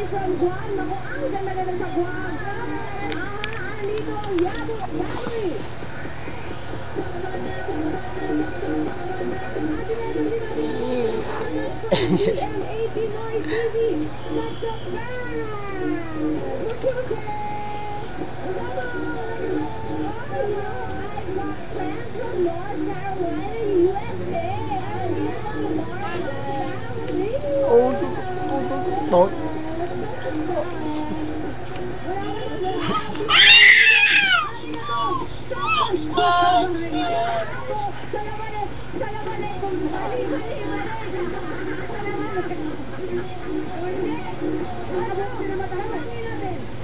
from Guam. Naku, ang ganda-ganda sa Guam. Nandito ang Yabo Family. GM80 Noise TV. Such a fan. I've got fans from North Carolina, USA. Tốt.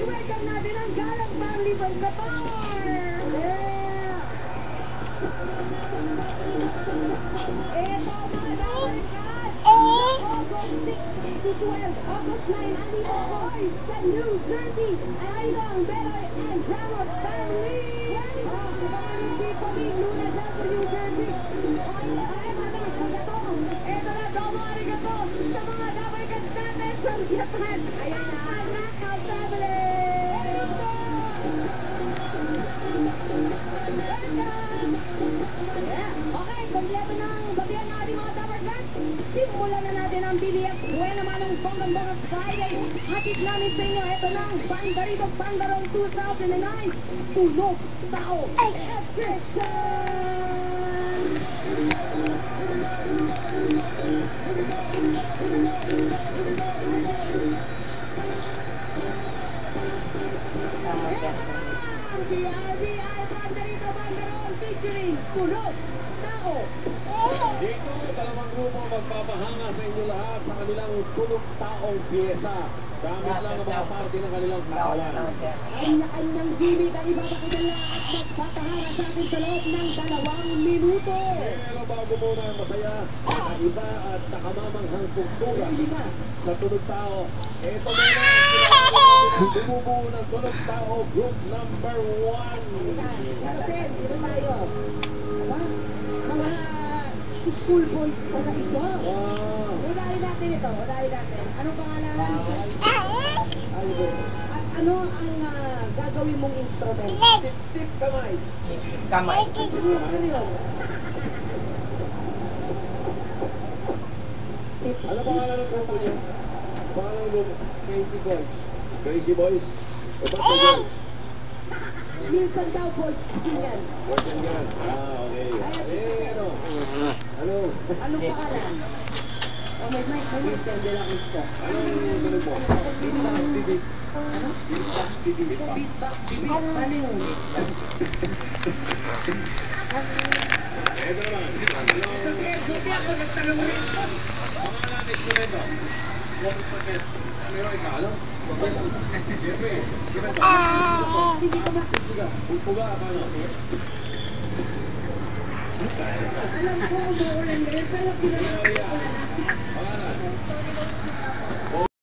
Welcome natin ang Galang Family from Qatar. Ito mga kapalikan, August 6 to 12, August 9, andito ako sa New Jersey. Andito ang Beroy and Ramos family. Abangan yung people ni Luna dyan sa New Jersey. Ito na, domo arigato sa mga kapalikan natin from Japan. Ayan na, ang Nakal family. Okay, kompleto na ang babihan ng ating mga dabarkan. Simulan na natin ang BDF Buena Manong Bonggang Friday. Hatid namin sa inyo, ito na ang Bandarito Bandarong 2009. Tunog, Tao, Edition! Ang BRBI Bandarito Bandarong featuring Tunog, Tao. Dito, dalawang grupo magpapahanga sa inyo lahat sa kanilang tunog taong pyesa. Gamit lang ang mga parte ng kanilang katawan. Kanya-kanyang gimmick ang ipapakita nila at magpapahanga sa atin sa loob ng 2 minuto. Pero bago muna ang masaya, nakaiba at nakamamanghang tugtugan sa tunog tao. Ito muna, sumubuo ng tunog tao, group number 1. Pero Sen, dito tayo. Aba, mga school boys pa na ito. Wow! Unahin natin ito, unahin natin. Anong pangalan? At ano ang gagawin mong instrument? Sip kamay. Sip kamay. Ano yun? Sip, Ano pangalan ng grupo niyo? Pangalan ng grupo? Crazy Boys. Crazy Boys? O ba't sa girls? Minsan daw boys din yan. Boys and girls. Ah, okay. Eh, ano? Ano? Anong pangalan? Oh, may mic. Send lang ito. Anong tunog mo? Beatbox bibig. Ano? Beatbox bibig. Ano yun? Ito naman. Pangalan ng instrumento. Meron ikaw, ano? Siyempre. Instrumento. Hindi ko ma... Puga, paano? Alam ko, umuulan ngayon, pero pinag-uulan natin. Pangalan?